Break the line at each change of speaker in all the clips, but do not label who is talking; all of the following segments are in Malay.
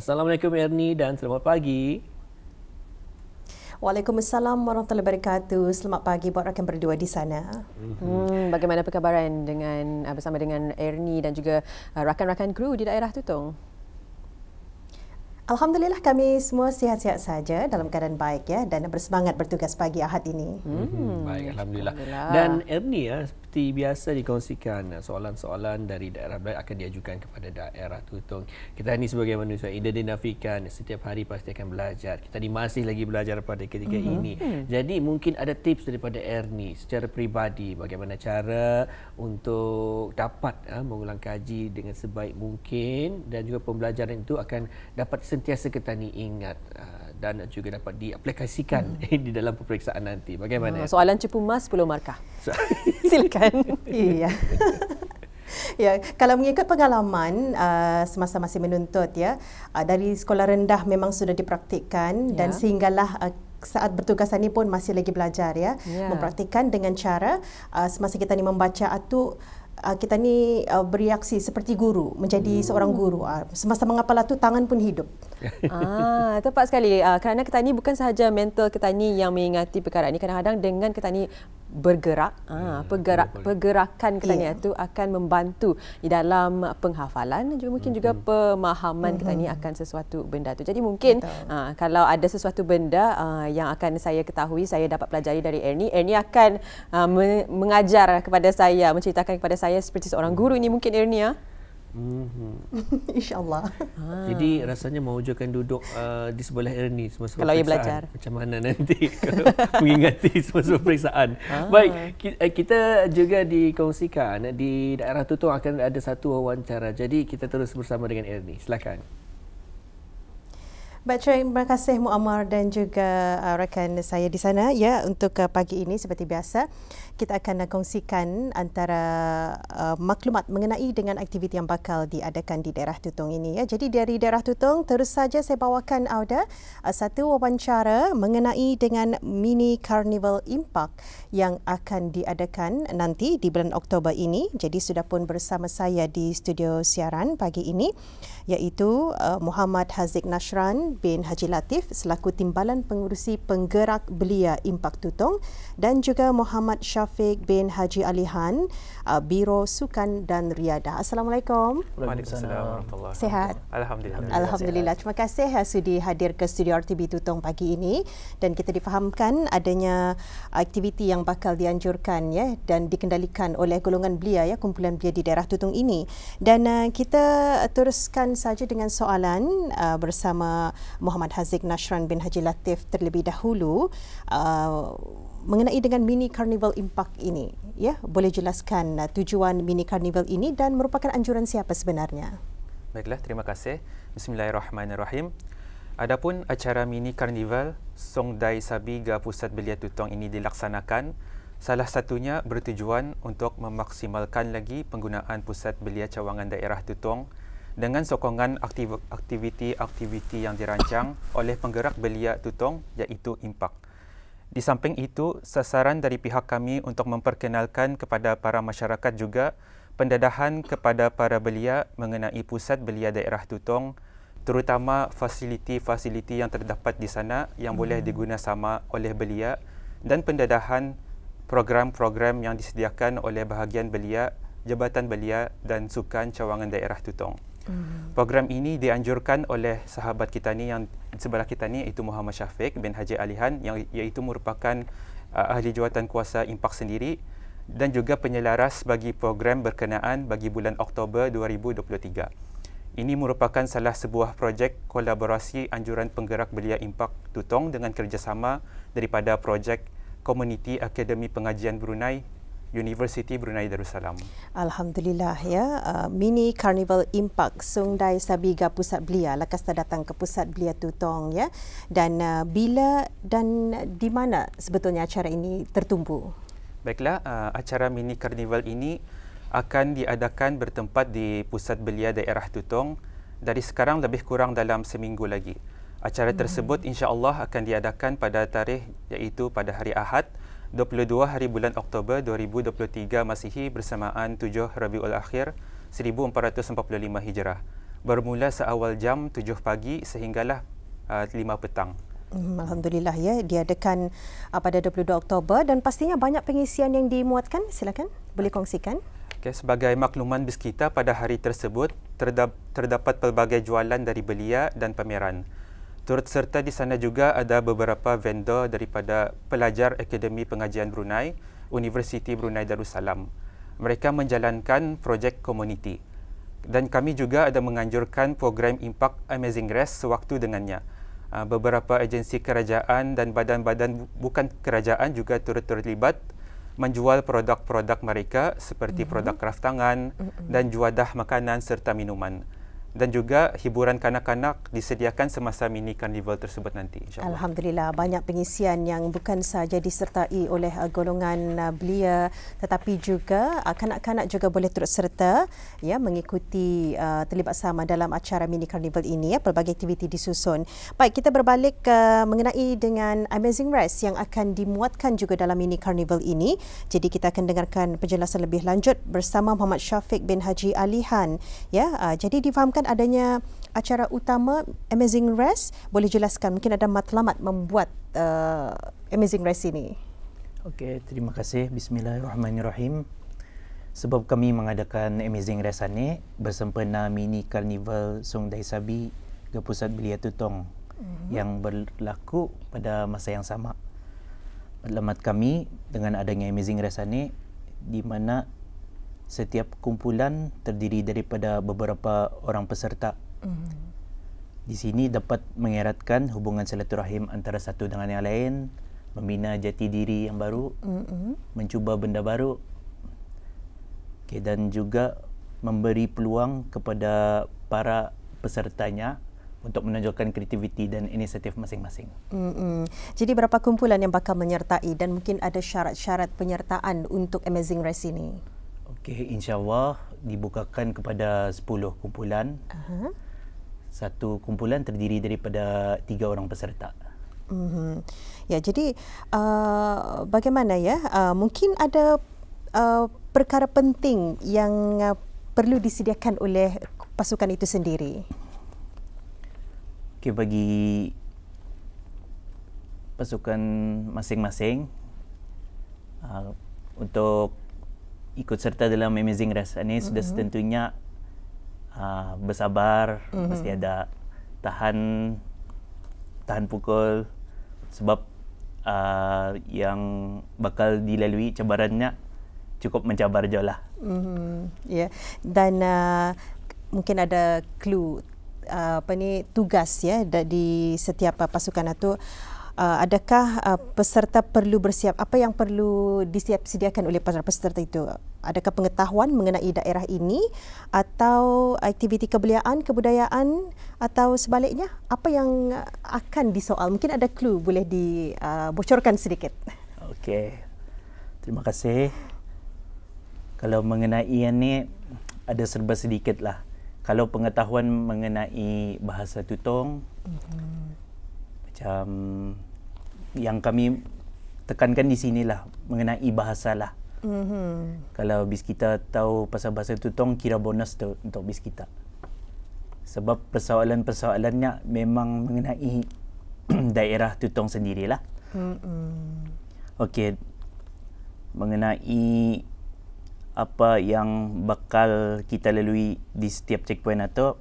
Assalamualaikum Ernie dan selamat pagi.
Waalaikumsalam warahmatullahi wabarakatuh. Selamat pagi buat rakan berdua di sana.
Bagaimana perkabaran bersama dengan Ernie dan juga rakan-rakan kru di daerah Tutong?
Alhamdulillah kami semua sihat-sihat saja dalam keadaan baik ya dan bersemangat bertugas pagi Ahad ini.
Baik, Alhamdulillah. Dan Ernie seperti biasa dikongsikan soalan-soalan dari daerah Belait akan diajukan kepada daerah Tutong. Kita ni sebagai manusia identifikan setiap hari pasti akan belajar. Kita ni masih lagi belajar pada ketika ini. Jadi mungkin ada tips daripada Ernie secara peribadi bagaimana cara untuk dapat mengulang kaji dengan sebaik mungkin dan juga pembelajaran itu akan dapat sentiasa kita ni ingat dan juga dapat diaplikasikan di dalam peperiksaan nanti. Bagaimana?
Soalan cepu mas 10 markah. Silakan.
Iya. Ya, kalau mengikut pengalaman semasa masih menuntut ya, dari sekolah rendah memang sudah dipraktikkan dan sehinggalah saat bertugasan ini pun masih lagi belajar ya, mempraktikkan dengan cara semasa kita ni membaca itu kita ni bereaksi seperti guru, menjadi seorang guru. Semasa menghafal itu tangan pun hidup.
Tepat sekali. Kerana kita ni bukan sahaja mental kita ni yang mengingati perkara ini, kadang-kadang dengan kita ni bergerak, pergerakan kita ni itu akan membantu di dalam penghafalan dan juga mungkin juga pemahaman kita ni akan sesuatu benda tu. Jadi mungkin kalau ada sesuatu benda yang akan saya ketahui, saya dapat pelajari dari Ernie, Ernie akan mengajar kepada saya, menceritakan kepada saya seperti seorang guru ini mungkin Ernie ya.
InsyaAllah.
Jadi rasanya mewujudkan duduk di sebelah Ernie semasa
kalau ia
peperiksaan.
belajar.
Macam mana nanti kalau mengingati semasa peperiksaan. Baik, kita juga dikongsikan di daerah Tutong akan ada satu wawancara. Jadi kita terus bersama dengan Ernie. Silakan.
Baik, terima kasih Muammar dan juga rakan saya di sana ya untuk pagi ini seperti biasa kita akan kongsikan antara maklumat mengenai dengan aktiviti yang bakal diadakan di daerah Tutong ini ya. Jadi dari daerah Tutong terus saja saya bawakan satu wawancara mengenai dengan mini carnival Impact yang akan diadakan nanti di bulan Oktober ini. Jadi sudah pun bersama saya di studio siaran pagi ini iaitu Muhammad Haziq Nashran bin Haji Latif selaku Timbalan Pengurusi Penggerak Belia Impact Tutong dan juga Muhammad Syafiq bin Haji Alihan Biro Sukan dan Riadah. Assalamualaikum.
Waalaikumsalam.
Sehat?
Alhamdulillah.
Alhamdulillah. Terima kasih sudi hadir ke studio RTB Tutong pagi ini dan kita difahamkan adanya aktiviti yang bakal dianjurkan ya dan dikendalikan oleh golongan belia ya, kumpulan belia di daerah Tutong ini. Dan kita teruskan saja dengan soalan bersama Muhammad Haziq Nashran bin Haji Latif terlebih dahulu mengenai dengan mini carnival Impact ini ya, boleh jelaskan tujuan mini carnival ini dan merupakan anjuran siapa sebenarnya?
Baiklah, terima kasih. Bismillahirrahmanirrahim. Adapun acara mini carnival Songdai Sabiga Pusat Belia Tutong ini dilaksanakan salah satunya bertujuan untuk memaksimalkan lagi penggunaan pusat belia cawangan daerah Tutong dengan sokongan aktiviti-aktiviti yang dirancang oleh penggerak belia Tutong iaitu Impact. Di samping itu, sasaran dari pihak kami untuk memperkenalkan kepada para masyarakat juga pendadahan kepada para belia mengenai pusat belia daerah Tutong, terutama fasiliti-fasiliti yang terdapat di sana yang boleh diguna sama oleh belia dan pendadahan program-program yang disediakan oleh bahagian belia, Jabatan Belia dan Sukan Cawangan Daerah Tutong. Program ini dianjurkan oleh sahabat kita ni yang sebelah kita ni iaitu Muhammad Syafiq bin Haji Alihan yang iaitu merupakan ahli jawatan kuasa Impact sendiri dan juga penyelaras bagi program berkenaan bagi bulan Oktober 2023. Ini merupakan salah sebuah projek kolaborasi anjuran penggerak belia Impact Tutong dengan kerjasama daripada projek Community Akademi Pengajian Brunei University Brunei Darussalam.
Alhamdulillah ya, mini carnival Impact Songdai Sabiga Pusat Belia lekas datang ke Pusat Belia Tutong ya. Dan bila dan di mana sebetulnya acara ini tertumpu?
Baiklah, acara mini carnival ini akan diadakan bertempat di Pusat Belia Daerah Tutong dari sekarang lebih kurang dalam seminggu lagi. Acara tersebut insya-Allah akan diadakan pada tarikh iaitu pada hari Ahad 22 hari bulan Oktober 2023 Masihi bersamaan 7 Rabiul Akhir 1445 Hijrah. bermula seawal jam 7 pagi sehinggalah 5 petang.
Alhamdulillah ya, diadakan pada 22 Oktober dan pastinya banyak pengisian yang dimuatkan. Silakan, boleh kongsikan.
Okay, sebagai makluman BISKITA, pada hari tersebut terdapat pelbagai jualan dari belia dan pameran. Turut serta di sana juga ada beberapa vendor daripada pelajar Akademi Pengajian Brunei, Universiti Brunei Darussalam. Mereka menjalankan projek komuniti. Dan kami juga ada menganjurkan program Impact Amazing Rest sewaktu dengannya. Beberapa agensi kerajaan dan badan-badan bukan kerajaan juga turut terlibat menjual produk-produk mereka seperti produk kraftangan dan juadah makanan serta minuman. Dan juga hiburan kanak-kanak disediakan semasa mini karnival tersebut nanti, insyaAllah.
Alhamdulillah, banyak pengisian yang bukan sahaja disertai oleh golongan belia, tetapi juga kanak-kanak juga boleh turut serta ya mengikuti terlibat sama dalam acara mini karnival ini ya. Pelbagai aktiviti disusun. Baik, kita berbalik mengenai dengan Amazing Rest yang akan dimuatkan juga dalam mini karnival ini. Jadi kita akan dengarkan penjelasan lebih lanjut bersama Muhammad Syafiq bin Haji Alihan ya. Jadi difahamkan adanya acara utama Amazing Rest, boleh jelaskan mungkin ada matlamat membuat Amazing Rest ini.
Okey, terima kasih. Bismillahirrahmanirrahim. Sebab kami mengadakan Amazing Rest ini bersempena mini karnival Song Dai Sabi ke Pusat Belia Tutong yang berlaku pada masa yang sama. Matlamat kami dengan adanya Amazing Rest ini di mana setiap kumpulan terdiri daripada beberapa orang peserta. Di sini dapat mengeratkan hubungan silaturahim antara satu dengan yang lain, membina jati diri yang baru, mencuba benda baru, dan juga memberi peluang kepada para pesertanya untuk menunjukkan kreativiti dan inisiatif masing-masing.
Jadi berapa kumpulan yang bakal menyertai dan mungkin ada syarat-syarat penyertaan untuk Amazing Rest ini?
Okey, insya-Allah dibukakan kepada 10 kumpulan. Satu kumpulan terdiri daripada 3 orang peserta.
Ya, jadi bagaimana ya? Mungkin ada perkara penting yang perlu disediakan oleh pasukan itu sendiri.
Okey, bagi pasukan masing-masing untuk ikut serta dalam Amazing Rest ini sudah setentunya bersabar, mesti ada tahan pukul sebab yang bakal dilalui cabarannya cukup mencabar je lah.
Ya, dan mungkin ada clue tugas ya di setiap pasukan itu. Adakah peserta perlu bersiap? Apa yang perlu disediakan oleh para peserta itu? Adakah pengetahuan mengenai daerah ini atau aktiviti kebeliaan, kebudayaan atau sebaliknya? Apa yang akan disoal? Mungkin ada clue, boleh dibocorkan sedikit.
Okey, terima kasih. Kalau mengenai ini ada serba sedikit lah. Kalau pengetahuan mengenai bahasa Tutong, macam yang kami tekankan di sinilah mengenai bahasa lah. Kalau BISKITA tahu pasal bahasa Tutong, kira bonus tu untuk BISKITA. Sebab persoalan-persoalannya memang mengenai daerah Tutong sendirilah. Okey, mengenai apa yang bakal kita lalui di setiap checkpoint itu,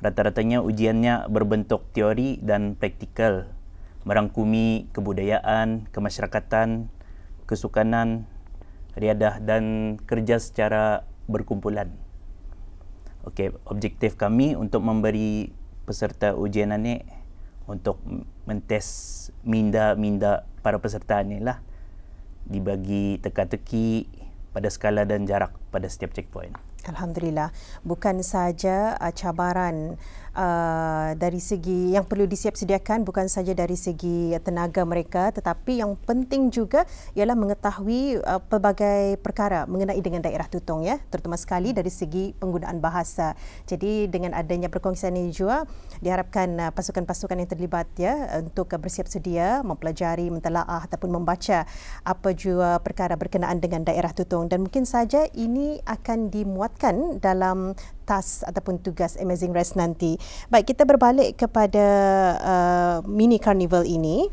rata-ratanya ujiannya berbentuk teori dan praktikal, merangkumi kebudayaan, kemasyarakatan, kesukanan, riadah dan kerja secara berkumpulan. Okey, objektif kami untuk memberi peserta ujian ini untuk mentes minda para peserta ini lah, dibagi teka-teki pada skala dan jarak pada setiap checkpoint.
Alhamdulillah, bukan sahaja cabaran dari segi yang perlu disiap-sediakan, bukan saja dari segi tenaga mereka, tetapi yang penting juga ialah mengetahui pelbagai perkara mengenai dengan daerah Tutong ya, terutama sekali dari segi penggunaan bahasa. Jadi dengan adanya perkongsian ini juga diharapkan pasukan-pasukan yang terlibat ya untuk bersiap sedia mempelajari, mentelaah ataupun membaca apa jua perkara berkenaan dengan daerah Tutong, dan mungkin saja ini akan dimuat libatkan dalam task ataupun tugas Amazing Race nanti. Baik, kita berbalik kepada mini carnival ini.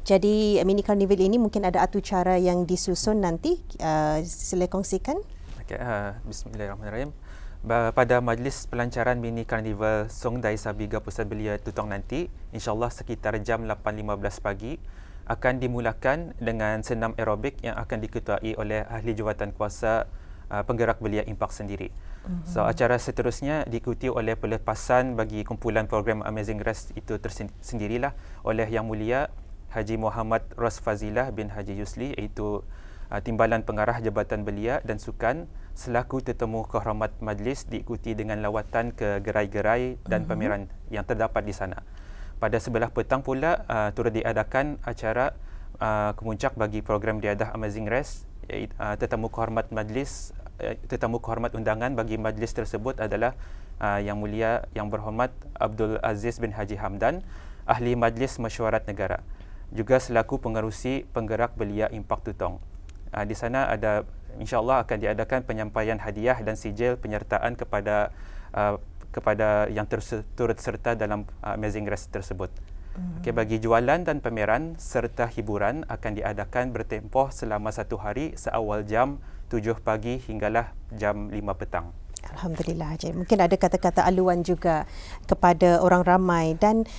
Jadi mini carnival ini mungkin ada atur cara yang disusun nanti. Sila kongsikan.
Okay, Bismillahirrahmanirrahim. Pada majlis pelancaran mini carnival Song Dai Sabi Ga Pusat Belia Tutong nanti, insyaAllah sekitar jam 8.15 pagi akan dimulakan dengan senam aerobik yang akan diketuai oleh ahli jawatan kuasa penggerak belia impak sendiri. So acara seterusnya diikuti oleh pelepasan bagi kumpulan program Amazing Race itu tersendirilah oleh Yang Mulia Haji Muhammad Ros Fazilah bin Haji Yusli, iaitu Timbalan Pengarah Jabatan Belia dan Sukan selaku tetamu kehormat majlis, diikuti dengan lawatan ke gerai-gerai dan pameran yang terdapat di sana. Pada sebelah petang pula turut diadakan acara kemuncak bagi program diadah Amazing Race. Tetamu kehormat majlis, tetamu kehormat undangan bagi majlis tersebut adalah Yang Mulia Yang Berhormat Abdul Aziz bin Haji Hamdan, Ahli Majlis Mesyuarat Negara, juga selaku pengerusi penggerak belia impak Tutong. Di sana ada, insyaAllah akan diadakan penyampaian hadiah dan sijil penyertaan kepada yang turut serta dalam Amazing Race tersebut. Okay, bagi jualan dan pameran serta hiburan akan diadakan bertempoh selama 1 hari seawal jam 7 pagi hinggalah jam 5 petang.
Alhamdulillah. Jadi mungkin ada kata-kata aluan juga kepada orang ramai dan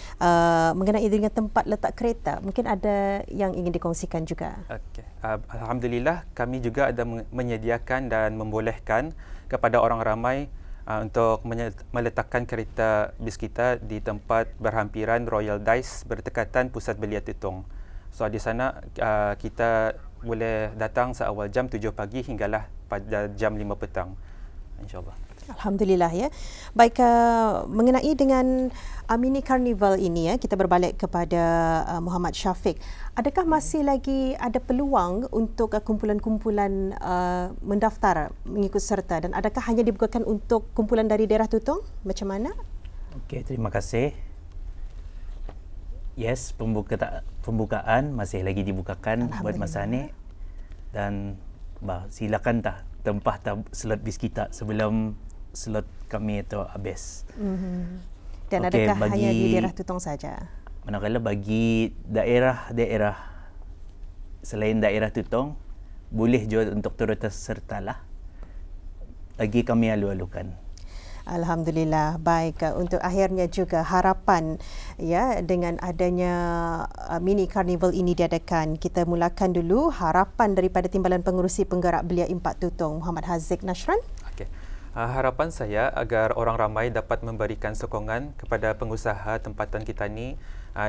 mengenai dengan tempat letak kereta. Mungkin ada yang ingin dikongsikan juga.
Okay. Alhamdulillah, kami juga ada menyediakan dan membolehkan kepada orang ramai untuk meletakkan kereta bis kita di tempat berhampiran Royal Dice berdekatan Pusat Belia Tutong. So di sana kita boleh datang seawal jam 7 pagi hinggalah pada jam 5 petang. InsyaAllah.
Alhamdulillah ya. Baik, mengenai dengan mini carnival ini kita berbalik kepada Muhammad Syafiq. Adakah masih lagi ada peluang untuk kumpulan-kumpulan mendaftar mengikut serta, dan adakah hanya dibukakan untuk kumpulan dari daerah Tutong? Macam mana?
Okey, terima kasih. Yes, pembukaan masih lagi dibukakan buat masa ni, dan silakan tempah slot bis kita sebelum slot kami itu habis.
Dan adakah hanya di daerah Tutong saja?
Manakala bagi daerah-daerah selain daerah Tutong, boleh juga untuk turut sertalah. Lagi kami alu-alukan.
Alhamdulillah. Baik, untuk akhirnya juga harapan ya dengan adanya mini carnival ini diadakan. Kita mulakan dulu harapan daripada Timbalan Pengerusi Penggerak Belia Impak Tutong, Muhammad Haziq Nashran.
Okey. Harapan saya agar orang ramai dapat memberikan sokongan kepada pengusaha tempatan kita ni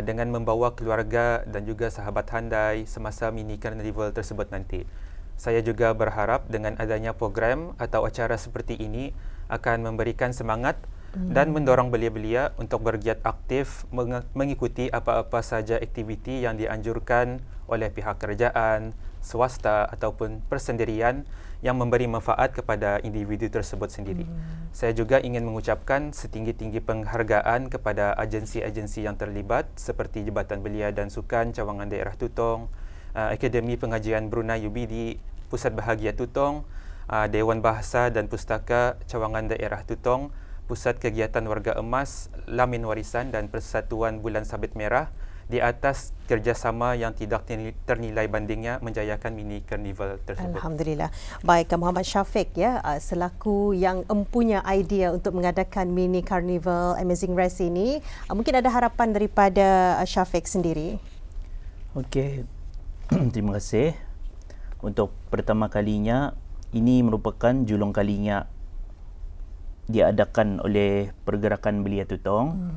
dengan membawa keluarga dan juga sahabat handai semasa mini carnival tersebut nanti. Saya juga berharap dengan adanya program atau acara seperti ini akan memberikan semangat dan mendorong belia-belia untuk bergiat aktif mengikuti apa-apa saja aktiviti yang dianjurkan oleh pihak kerajaan, swasta ataupun persendirian yang memberi manfaat kepada individu tersebut sendiri. Saya juga ingin mengucapkan setinggi-tinggi penghargaan kepada agensi-agensi yang terlibat seperti Jabatan Belia dan Sukan Cawangan Daerah Tutong, Akademi Pengajian Brunei UBD, Pusat Bahagia Tutong, Dewan Bahasa dan Pustaka Cawangan Daerah Tutong, Pusat Kegiatan Warga Emas, Lamin Warisan dan Persatuan Bulan Sabit Merah di atas kerjasama yang tidak ternilai bandingnya menjayakan mini carnival tersebut.
Alhamdulillah. Baik, Muhammad Syafiq ya, selaku yang empunya idea untuk mengadakan mini carnival Amazing Race ini, mungkin ada harapan daripada Syafiq sendiri.
Okey. Terima kasih. Untuk pertama kalinya, ini merupakan julung kalinya diadakan oleh Pergerakan Belia Tutong.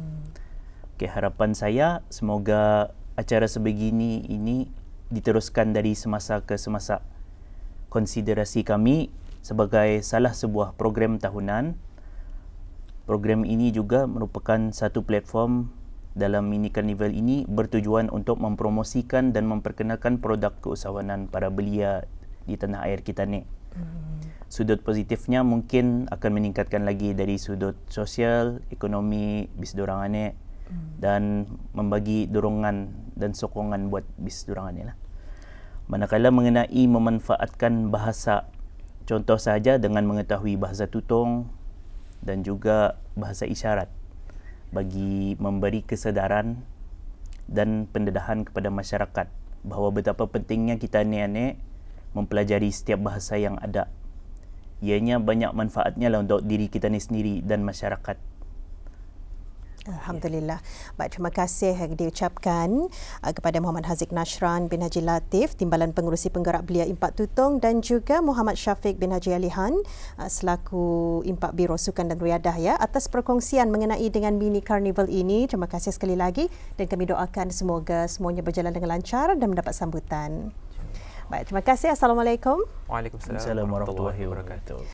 Okay, harapan saya semoga acara sebegini ini diteruskan dari semasa ke semasa. Konsiderasi kami sebagai salah sebuah program tahunan. Program ini juga merupakan satu platform dalam mini carnival ini bertujuan untuk mempromosikan dan memperkenalkan produk keusahawanan para belia di tanah air kita ni. Sudut positifnya mungkin akan meningkatkan lagi dari sudut sosial, ekonomi bis dorangan ni dan membagi dorongan dan sokongan buat bis dorangan ni lah. Manakala mengenai memanfaatkan bahasa Contoh saja dengan mengetahui bahasa tutong dan juga bahasa isyarat bagi memberi kesedaran dan pendedahan kepada masyarakat bahawa betapa pentingnya kita ni mempelajari setiap bahasa yang ada. Ianya banyak manfaatnya lah untuk diri kita ni sendiri dan masyarakat.
Alhamdulillah. Baik, terima kasih diucapkan kepada Muhammad Haziq Nashran bin Haji Latif, Timbalan Pengurusi Penggerak Belia Impak Tutong, dan juga Muhammad Syafiq bin Haji Alihan selaku Impak Biro Sukan dan Riadah ya, atas perkongsian mengenai dengan mini carnival ini. Terima kasih sekali lagi dan kami doakan semoga semuanya berjalan dengan lancar dan mendapat sambutan. Baik, terima kasih. Assalamualaikum.
Waalaikumsalam warahmatullahi wabarakatuh.